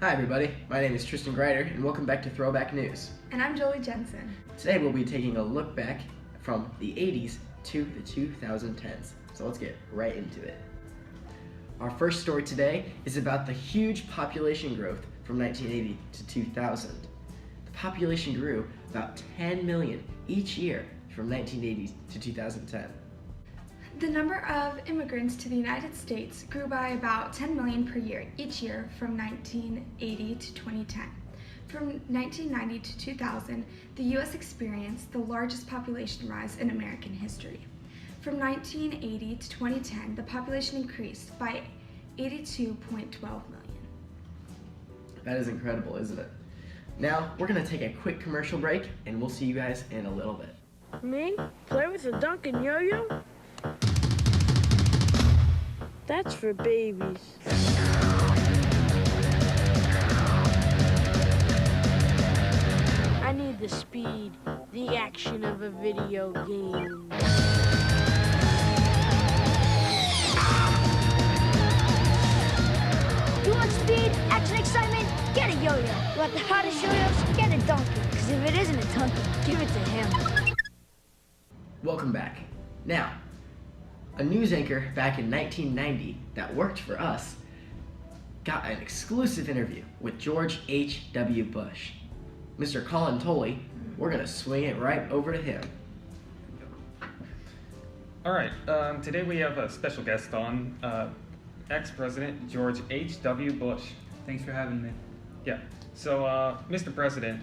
Hi everybody, my name is Tristan Greider and welcome back to Throwback News. And I'm Jolie Jensen. Today we'll be taking a look back from the 80s to the 2010s. So let's get right into it. Our first story today is about the huge population growth from 1980 to 2000. The population grew about 10 million each year from 1980 to 2010. The number of immigrants to the United States grew by about 10 million per year each year from 1980 to 2010. From 1990 to 2000, the U.S. experienced the largest population rise in American history. From 1980 to 2010, the population increased by 82.12 million. That is incredible, isn't it? Now, we're going to take a quick commercial break and we'll see you guys in a little bit. Me? Play with a Dunkin' Yo-Yo? That's for babies. I need the speed, the action of a video game. You want speed, action, excitement? Get a yo-yo. You want the hottest yo-yos? Get a donkey. Because if it isn't a donkey, give it to him. Welcome back. Now, a news anchor back in 1990 that worked for us got an exclusive interview with George H.W. Bush. Mr. Colin Tolley, we're going to swing it right over to him. All right, today we have a special guest on, ex-President George H.W. Bush. Thanks for having me. Yeah, so Mr. President,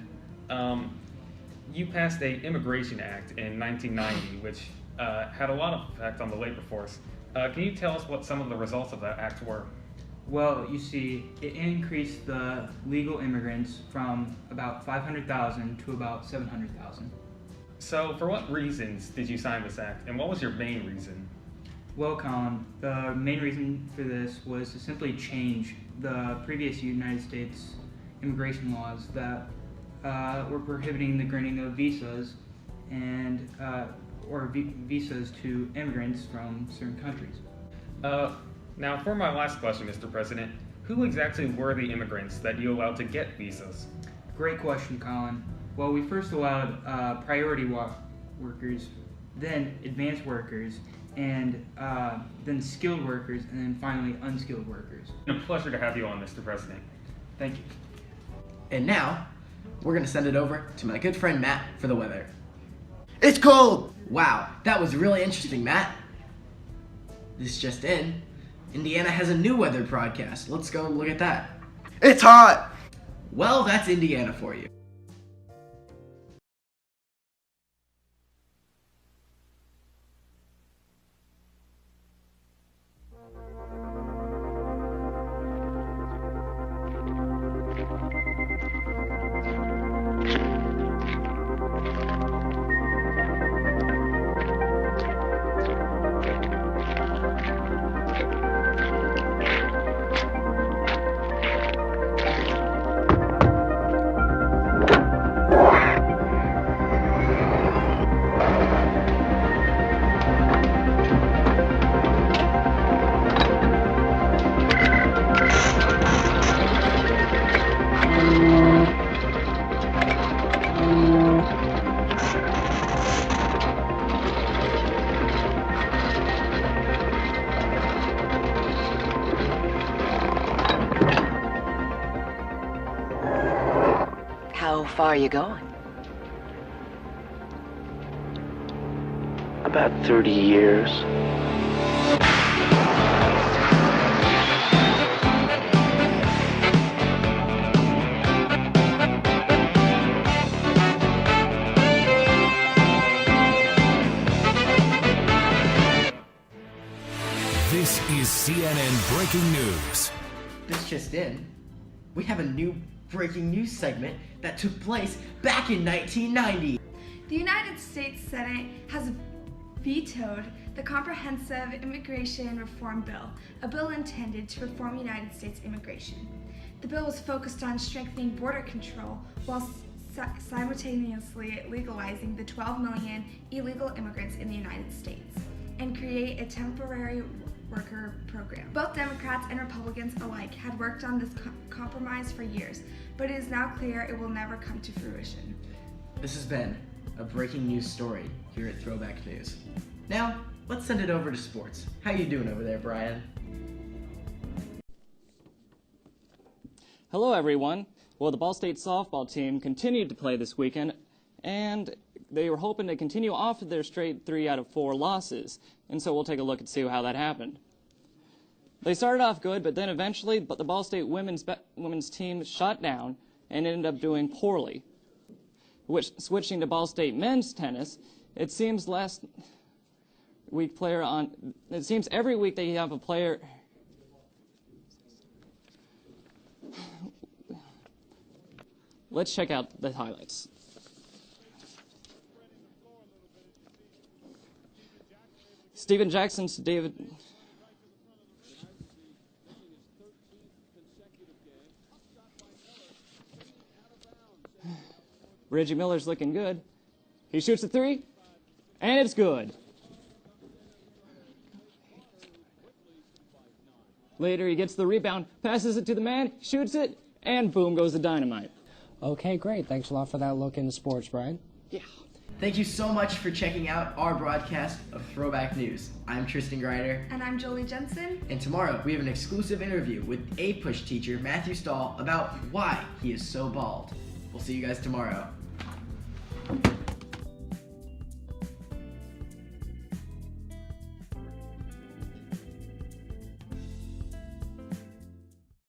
you passed a Immigration Act in 1990, which had a lot of effect on the labor force. Can you tell us what some of the results of that act were? Well, you see, it increased the legal immigrants from about 500,000 to about 700,000. So for what reasons did you sign this act, and what was your main reason? Well, Colin, the main reason for this was to simply change the previous United States immigration laws that were prohibiting the granting of visas and visas to immigrants from certain countries. Now, for my last question, Mr. President, who exactly were the immigrants that you allowed to get visas? Great question, Colin. Well, we first allowed priority workers, then advanced workers, and then skilled workers, and then finally unskilled workers. It's a pleasure to have you on, Mr. President. Thank you. And now, we're going to send it over to my good friend Matt for the weather. It's cold! Wow, that was really interesting, Matt. This just in. Indiana has a new weather broadcast. Let's go look at that. It's hot! Well, that's Indiana for you. How far are you going? About 30 years. This is CNN Breaking News. This just in. We have a new breaking news segment that took place back in 1990. The United States Senate has vetoed the Comprehensive Immigration Reform Bill, a bill intended to reform United States immigration. The bill was focused on strengthening border control while simultaneously legalizing the 12 million illegal immigrants in the United States and create a temporary worker program. Both Democrats and Republicans alike had worked on this compromise for years, but it is now clear it will never come to fruition. This has been a breaking news story here at Throwback News. Now, let's send it over to sports. How you doing over there, Brian? Hello, everyone. Well, the Ball State softball team continued to play this weekend, and they were hoping to continue off of their straight 3 out of 4 losses. And so we'll take a look and see how that happened. They started off good, but then eventually the Ball State women's team shut down and ended up doing poorly. Switching to Ball State men's tennis, it seems every week they have a player. Let's check out the highlights. Steven Jackson to David. Reggie Miller's looking good. He shoots a 3, and it's good. Later, he gets the rebound, passes it to the man, shoots it, and boom goes the dynamite. Okay, great. Thanks a lot for that look into sports, Brian. Yeah. Thank you so much for checking out our broadcast of Throwback News. I'm Tristan Grider. And I'm Jolie Jensen. And tomorrow we have an exclusive interview with A-Push teacher Matthew Stahl about why he is so bald. We'll see you guys tomorrow.